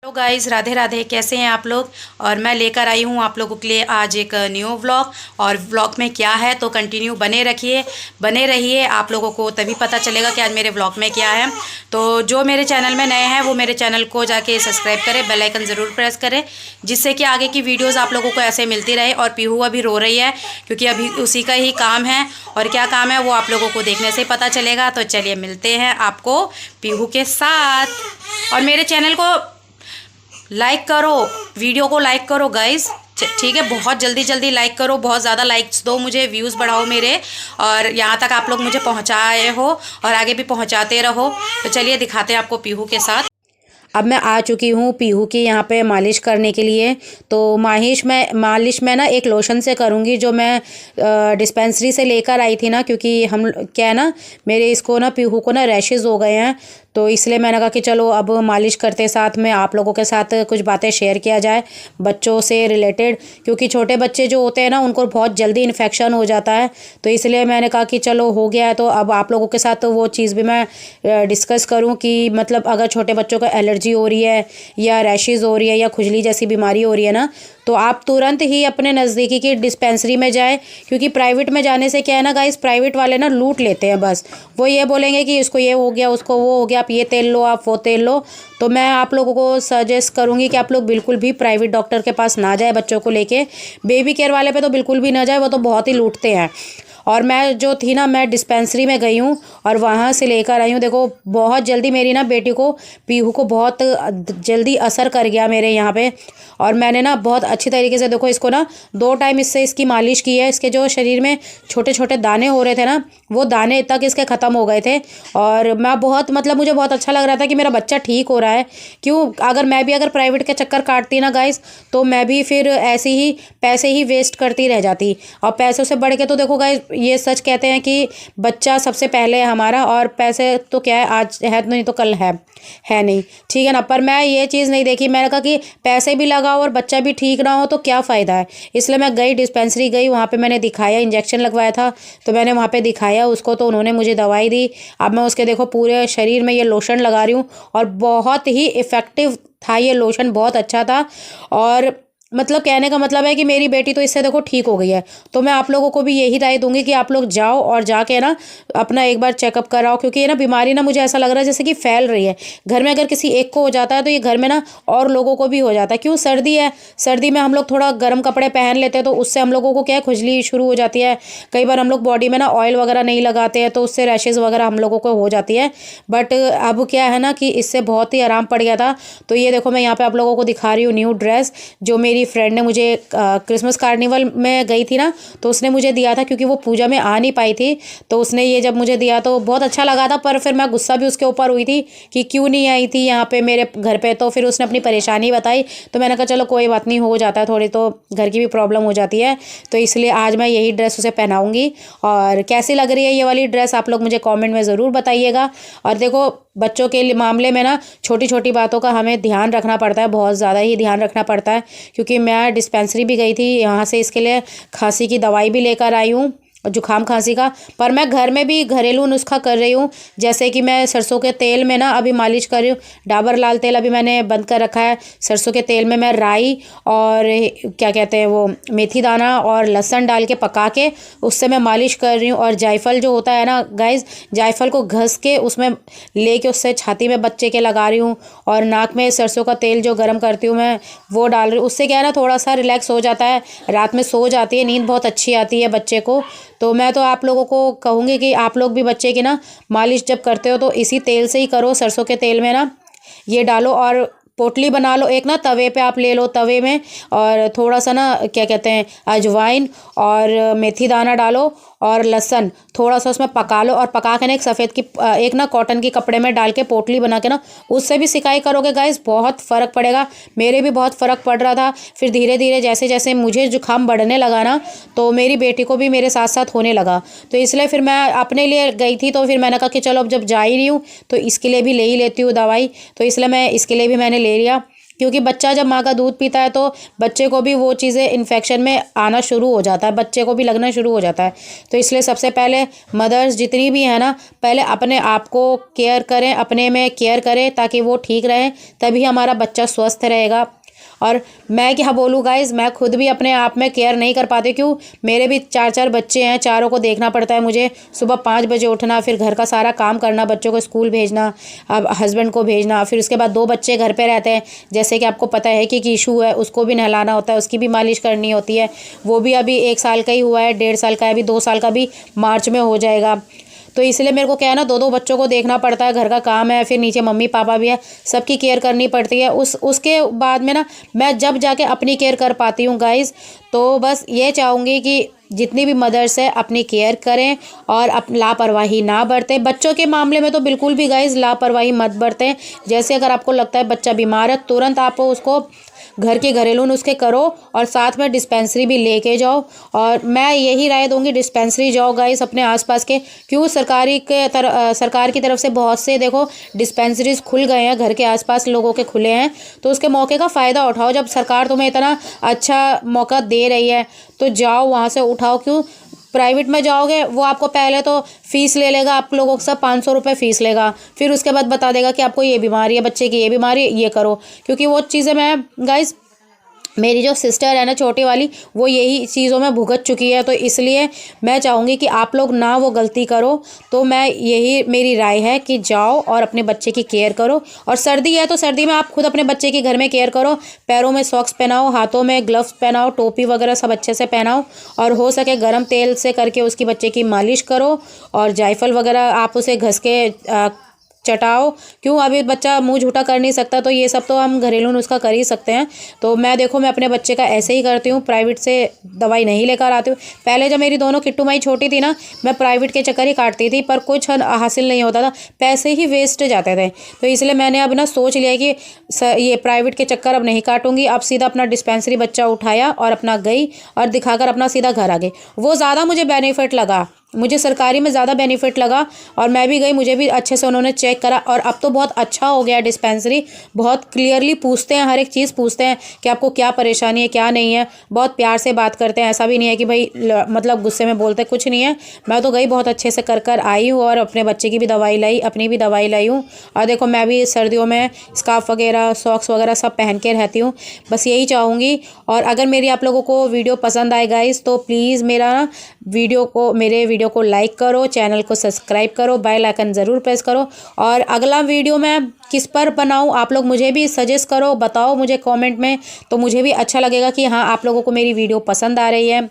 Hello guys, Radhe Radhe. कैसे हैं आप लोग। और मैं लेकर आई हूँ आप लोगों के लिए आज एक न्यू व्लॉग। और व्लॉग में क्या है तो कंटिन्यू बने रहिए। आप लोगों को तभी पता चलेगा कि आज मेरे व्लॉग में क्या है। तो जो मेरे चैनल में नए हैं वो मेरे चैनल को जाके सब्सक्राइब करें, बेल आइकन ज़रूर प्रेस करें, जिससे कि आगे की वीडियोज़ आप लोगों को ऐसे मिलती रहे। और पीहू अभी रो रही है क्योंकि अभी उसी का ही काम है, और क्या काम है वो आप लोगों को देखने से पता चलेगा। तो चलिए मिलते हैं आपको पीहू के साथ। और मेरे चैनल को लाइक करो, वीडियो को लाइक करो गाइस, ठीक है। बहुत जल्दी जल्दी लाइक करो, बहुत ज़्यादा लाइक्स दो, मुझे व्यूज़ बढ़ाओ मेरे। और यहाँ तक आप लोग मुझे पहुँचाए हो और आगे भी पहुँचाते रहो। तो चलिए दिखाते हैं आपको पीहू के साथ। अब मैं आ चुकी हूँ पीहू की यहाँ पे मालिश करने के लिए। तो मालिश में ना एक लोशन से करूँगी जो मैं डिस्पेंसरी से लेकर आई थी ना, क्योंकि हम क्या है ना, मेरे इसको ना पीहू को ना रैशेज़ हो गए हैं। तो इसलिए मैंने कहा कि चलो अब मालिश करते साथ में आप लोगों के साथ कुछ बातें शेयर किया जाए बच्चों से रिलेटेड, क्योंकि छोटे बच्चे जो होते हैं ना उनको बहुत जल्दी इन्फेक्शन हो जाता है। तो इसलिए मैंने कहा कि चलो हो गया है तो अब आप लोगों के साथ तो वो चीज़ भी मैं डिस्कस करूं कि मतलब अगर छोटे बच्चों को एलर्जी हो रही है या रैशेज़ हो रही है या खुजली जैसी बीमारी हो रही है ना, तो आप तुरंत ही अपने नज़दीकी की डिस्पेंसरी में जाए। क्योंकि प्राइवेट में जाने से क्या है ना गाइस, प्राइवेट वाले ना लूट लेते हैं। बस वो ये बोलेंगे कि इसको ये हो गया, उसको वो हो गया, आप ये तेल लो, आप वो तेल लो। तो मैं आप लोगों को सजेस्ट करूँगी कि आप लोग बिल्कुल भी प्राइवेट डॉक्टर के पास ना जाए बच्चों को लेके। बेबी केयर वाले पे तो बिल्कुल भी ना जाए, वो तो बहुत ही लूटते हैं। और मैं जो थी ना, मैं डिस्पेंसरी में गई हूँ और वहाँ से लेकर आई हूँ। देखो बहुत जल्दी मेरी ना बेटी को, पीहू को बहुत जल्दी असर कर गया मेरे यहाँ पे। और मैंने ना बहुत अच्छी तरीके से देखो इसको ना 2 टाइम इससे इसकी मालिश की है। इसके जो शरीर में छोटे छोटे दाने हो रहे थे ना, वो दाने तक इसके ख़त्म हो गए थे। और मैं बहुत मतलब मुझे बहुत अच्छा लग रहा था कि मेरा बच्चा ठीक हो रहा है। क्यों, अगर प्राइवेट के चक्कर काटती ना गाइस, तो मैं भी फिर ऐसे ही पैसे ही वेस्ट करती रह जाती। और पैसों से बढ़ के तो देखो गाइस, ये सच कहते हैं कि बच्चा सबसे पहले है हमारा। और पैसे तो क्या है, आज है नहीं तो कल है नहीं, ठीक है ना। पर मैं ये चीज़ नहीं देखी, मैंने कहा कि पैसे भी लगाओ और बच्चा भी ठीक ना हो तो क्या फ़ायदा है। इसलिए मैं गई, डिस्पेंसरी गई, वहाँ पे मैंने दिखाया, इंजेक्शन लगवाया था तो मैंने वहाँ पे दिखाया उसको, तो उन्होंने मुझे दवाई दी। अब मैं उसके देखो पूरे शरीर में ये लोशन लगा रही हूँ और बहुत ही इफ़ेक्टिव था ये लोशन, बहुत अच्छा था। और मतलब कहने का मतलब है कि मेरी बेटी तो इससे देखो ठीक हो गई है। तो मैं आप लोगों को भी यही राय दूंगी कि आप लोग जाओ और जाके ना अपना एक बार चेकअप कराओ, क्योंकि ये ना बीमारी ना मुझे ऐसा लग रहा है जैसे कि फैल रही है। घर में अगर किसी एक को हो जाता है तो ये घर में ना और लोगों को भी हो जाता है। क्यों, सर्दी है, सर्दी में हम लोग थोड़ा गर्म कपड़े पहन लेते हैं तो उससे हम लोगों को क्या है, खुजली शुरू हो जाती है। कई बार हम लोग बॉडी में ना ऑयल वगैरह नहीं लगाते हैं तो उससे रैशेज़ वगैरह हम लोगों को हो जाती है। बट अब क्या है ना कि इससे बहुत ही आराम पड़ गया था। तो ये देखो मैं यहाँ पे आप लोगों को दिखा रही हूँ न्यू ड्रेस जो मेरी फ्रेंड ने मुझे क्रिसमस कार्निवल में गई थी ना तो उसने मुझे दिया था, क्योंकि वो पूजा में आ नहीं पाई थी। तो उसने ये जब मुझे दिया तो बहुत अच्छा लगा था, पर फिर मैं गुस्सा भी उसके ऊपर हुई थी कि क्यों नहीं आई थी यहाँ पे मेरे घर पे। तो फिर उसने अपनी परेशानी बताई, तो मैंने कहा चलो कोई बात नहीं, हो जाता है, थोड़ी तो घर की भी प्रॉब्लम हो जाती है। तो इसलिए आज मैं यही ड्रेस उसे पहनाऊँगी। और कैसी लग रही है ये वाली ड्रेस आप लोग मुझे कॉमेंट में ज़रूर बताइएगा। और देखो बच्चों के मामले में ना छोटी छोटी बातों का हमें ध्यान रखना पड़ता है, बहुत ज़्यादा ही ध्यान रखना पड़ता है। क्योंकि मैं डिस्पेंसरी भी गई थी, यहाँ से इसके लिए खांसी की दवाई भी लेकर आई हूँ, जुकाम खांसी का। पर मैं घर में भी घरेलू नुस्खा कर रही हूँ, जैसे कि मैं सरसों के तेल में ना अभी मालिश कर रही हूँ। डाबर लाल तेल अभी मैंने बंद कर रखा है। सरसों के तेल में मैं राई और क्या कहते हैं वो मेथी दाना और लहसुन डाल के पका के उससे मैं मालिश कर रही हूँ। और जायफल जो होता है ना गाइस, जायफल को घस के उसमें लेके उससे छाती में बच्चे के लगा रही हूँ। और नाक में सरसों का तेल जो गर्म करती हूँ मैं वो डाल रही हूँ। उससे क्या है ना, थोड़ा सा रिलैक्स हो जाता है, रात में सो जाती है, नींद बहुत अच्छी आती है बच्चे को। तो मैं तो आप लोगों को कहूँगी कि आप लोग भी बच्चे की ना मालिश जब करते हो तो इसी तेल से ही करो, सरसों के तेल में ना ये डालो। और पोटली बना लो एक ना, तवे पे आप ले लो, तवे में और थोड़ा सा ना क्या कहते हैं अजवाइन और मेथी दाना डालो और लहसुन थोड़ा सा उसमें पका लो। और पका के ना एक ना कॉटन की कपड़े में डाल के पोटली बना के ना उससे भी सिकाई करोगे गाइस, बहुत फ़र्क पड़ेगा। मेरे भी बहुत फ़र्क पड़ रहा था। फिर धीरे धीरे जैसे जैसे मुझे जुकाम बढ़ने लगा ना, तो मेरी बेटी को भी मेरे साथ साथ होने लगा। तो इसलिए फिर मैं अपने लिए गई थी, तो फिर मैंने कहा कि चलो अब जब जा ही रही हूँ तो इसके लिए भी ले ही लेती हूँ दवाई। तो इसलिए मैं इसके लिए भी मैंने ले लिया, क्योंकि बच्चा जब माँ का दूध पीता है तो बच्चे को भी वो चीज़ें इन्फेक्शन में आना शुरू हो जाता है, बच्चे को भी लगना शुरू हो जाता है। तो इसलिए सबसे पहले मदर्स जितनी भी हैं ना, पहले अपने आप को केयर करें, अपने में केयर करें ताकि वो ठीक रहें, तभी हमारा बच्चा स्वस्थ रहेगा। और मैं क्या बोलूँ गाइज़, मैं खुद भी अपने आप में केयर नहीं कर पाती। क्यों? मेरे भी 4 बच्चे हैं, चारों को देखना पड़ता है मुझे। सुबह 5 बजे उठना, फिर घर का सारा काम करना, बच्चों को स्कूल भेजना, अब हस्बैंड को भेजना, फिर उसके बाद 2 बच्चे घर पे रहते हैं। जैसे कि आपको पता है कि कीशु है, उसको भी नहलाना होता है, उसकी भी मालिश करनी होती है। वो भी अभी 1 साल का ही हुआ है, 1.5 साल का है, अभी 2 साल का भी मार्च में हो जाएगा। तो इसलिए मेरे को क्या है ना, 2 बच्चों को देखना पड़ता है, घर का काम है, फिर नीचे मम्मी पापा भी है, सबकी केयर करनी पड़ती है। उसके बाद में ना मैं जब जाके अपनी केयर कर पाती हूँ गाइज़। तो बस ये चाहूँगी कि जितनी भी मदर्स है अपनी केयर करें और लापरवाही ना बरतें। बच्चों के मामले में तो बिल्कुल भी गाइज़ लापरवाही मत बरतें। जैसे अगर आपको लगता है बच्चा बीमार है, तुरंत आप उसको घर के घरेलू नुस्खे करो और साथ में डिस्पेंसरी भी लेके जाओ। और मैं यही राय दूंगी, डिस्पेंसरी जाओ गाइस अपने आसपास के। क्यों? सरकार की तरफ से बहुत से देखो डिस्पेंसरीज खुल गए हैं, घर के आसपास लोगों के खुले हैं। तो उसके मौके का फ़ायदा उठाओ। जब सरकार तुम्हें इतना अच्छा मौका दे रही है तो जाओ वहाँ से उठाओ। क्यों? प्राइवेट में जाओगे वो आपको पहले तो फ़ीस ले लेगा, आप लोगों से 500 रुपये फ़ीस लेगा, फिर उसके बाद बता देगा कि आपको ये बीमारी है, बच्चे की ये बीमारी, ये करो। क्योंकि वो चीज़ें मैं गाइस, मेरी जो सिस्टर है ना छोटी वाली, वो यही चीज़ों में भुगत चुकी है। तो इसलिए मैं चाहूँगी कि आप लोग ना वो गलती करो। तो मैं यही मेरी राय है कि जाओ और अपने बच्चे की केयर करो। और सर्दी है तो सर्दी में आप खुद अपने बच्चे की घर में केयर करो। पैरों में सॉक्स पहनाओ, हाथों में ग्लव्स पहनाओ, टोपी वगैरह सब अच्छे से पहनाओ, और हो सके गर्म तेल से करके उसकी बच्चे की मालिश करो, और जायफल वगैरह आप उसे घस के चटाओ। क्यों? अभी बच्चा मुंह झूठा कर नहीं सकता, तो ये सब तो हम घरेलू नुस्खा कर ही सकते हैं। तो मैं देखो मैं अपने बच्चे का ऐसे ही करती हूँ, प्राइवेट से दवाई नहीं लेकर आती हूँ। पहले जब मेरी दोनों किट्टू माई छोटी थी ना, मैं प्राइवेट के चक्कर ही काटती थी, पर कुछ हासिल नहीं होता था, पैसे ही वेस्ट जाते थे। तो इसलिए मैंने अब ना सोच लिया कि ये प्राइवेट के चक्कर अब नहीं काटूंगी। अब सीधा अपना डिस्पेंसरी बच्चा उठाया और अपना गई और दिखाकर अपना सीधा घर आ गई। वो ज़्यादा मुझे बेनिफिट लगा, मुझे सरकारी में ज़्यादा बेनिफिट लगा। और मैं भी गई, मुझे भी अच्छे से उन्होंने चेक करा, और अब तो बहुत अच्छा हो गया डिस्पेंसरी। बहुत क्लियरली पूछते हैं, हर एक चीज़ पूछते हैं कि आपको क्या परेशानी है क्या नहीं है। बहुत प्यार से बात करते हैं, ऐसा भी नहीं है कि भाई मतलब गुस्से में बोलते, कुछ नहीं है। मैं तो गई, बहुत अच्छे से कर आई हूँ, और अपने बच्चे की भी दवाई लाई, अपनी भी दवाई लाई हूँ। और देखो मैं भी सर्दियों में स्कार्फ वगैरह, सॉक्स वगैरह सब पहन के रहती हूँ। बस यही चाहूँगी। और अगर मेरी आप लोगों को वीडियो पसंद आए गाइस, तो प्लीज़ मेरे वीडियो को लाइक करो, चैनल को सब्सक्राइब करो, बेल आइकन ज़रूर प्रेस करो। और अगला वीडियो मैं किस पर बनाऊं, आप लोग मुझे भी सजेस्ट करो, बताओ मुझे कमेंट में, तो मुझे भी अच्छा लगेगा कि हाँ आप लोगों को मेरी वीडियो पसंद आ रही है।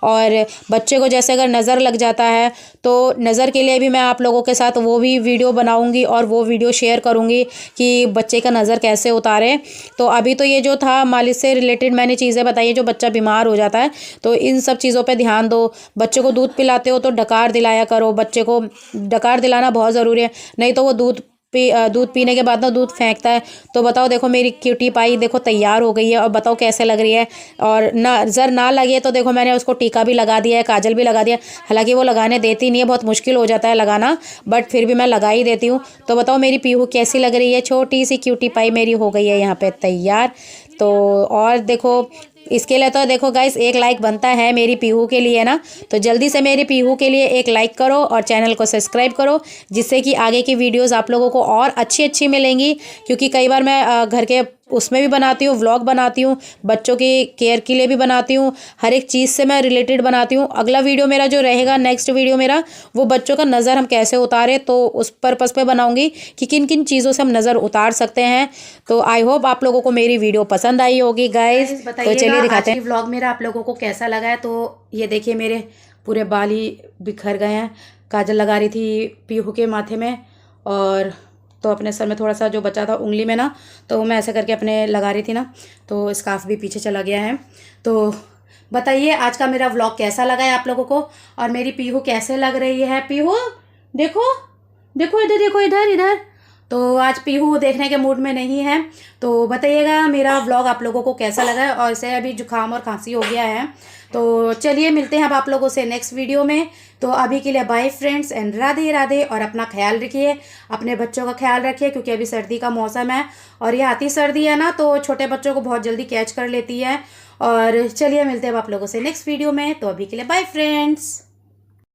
और बच्चे को जैसे अगर नज़र लग जाता है तो नज़र के लिए भी मैं आप लोगों के साथ वो भी वीडियो बनाऊंगी और वो वीडियो शेयर करूंगी कि बच्चे का नज़र कैसे उतारें। तो अभी तो ये जो था मालिश से रिलेटेड मैंने चीज़ें बताई, जो बच्चा बीमार हो जाता है तो इन सब चीज़ों पे ध्यान दो। बच्चे को दूध पिलाते हो तो डकार दिलाया करो, बच्चे को डकार दिलाना बहुत ज़रूरी है, नहीं तो वो दूध पीने के बाद ना दूध फेंकता है। तो बताओ, देखो मेरी क्यूटी पाई देखो तैयार हो गई है, और बताओ कैसे लग रही है। और नज़र ना लगे तो देखो मैंने उसको टीका भी लगा दिया है, काजल भी लगा दिया। हालांकि वो लगाने देती नहीं है, बहुत मुश्किल हो जाता है लगाना, बट फिर भी मैं लगा ही देती हूँ। तो बताओ मेरी पीहू कैसी लग रही है, छोटी सी क्यूटी पाई मेरी हो गई है यहाँ पे तैयार। तो और देखो इसके लिए तो देखो गाइस एक लाइक बनता है मेरी पीहू के लिए ना, तो जल्दी से मेरी पीहू के लिए एक लाइक करो और चैनल को सब्सक्राइब करो, जिससे कि आगे की वीडियोस आप लोगों को और अच्छी अच्छी मिलेंगी। क्योंकि कई बार मैं घर के उसमें भी बनाती हूँ, व्लॉग बनाती हूँ, बच्चों की केयर के लिए भी बनाती हूँ, हर एक चीज़ से मैं रिलेटेड बनाती हूँ। अगला वीडियो मेरा जो रहेगा, नेक्स्ट वीडियो मेरा, वो बच्चों का नज़र हम कैसे उतारें, तो उस पर्पज़ पे बनाऊंगी कि किन किन चीज़ों से हम नज़र उतार सकते हैं। तो आई होप आप लोगों को मेरी वीडियो पसंद आई होगी गाइज। तो चलिए दिखाते हैं व्लॉग मेरा आप लोगों को कैसा लगा है। तो ये देखिए मेरे पूरे बाल ही बिखर गए हैं। काजल लगा रही थी पीहू के माथे में, और तो अपने सर में थोड़ा सा जो बचा था उंगली में ना, तो मैं ऐसे करके अपने लगा रही थी ना, तो स्कार्फ भी पीछे चला गया है। तो बताइए आज का मेरा व्लॉग कैसा लगा है आप लोगों को, और मेरी पीहू कैसे लग रही है। पीहू देखो देखो इधर, देखो इधर इधर। तो आज पीहू देखने के मूड में नहीं है। तो बताइएगा मेरा व्लॉग आप लोगों को कैसा लगा है। और इसे अभी जुकाम और खांसी हो गया है, तो चलिए मिलते हैं अब आप लोगों से नेक्स्ट वीडियो में। तो अभी के लिए bye friends and Radhe Radhe. और अपना ख्याल रखिए, अपने बच्चों का ख्याल रखिए, क्योंकि अभी सर्दी का मौसम है और ये आती सर्दी है ना, तो छोटे बच्चों को बहुत जल्दी कैच कर लेती है। और चलिए मिलते हैं अब आप लोगों से नेक्स्ट वीडियो में। तो अभी के लिए बाय फ्रेंड्स।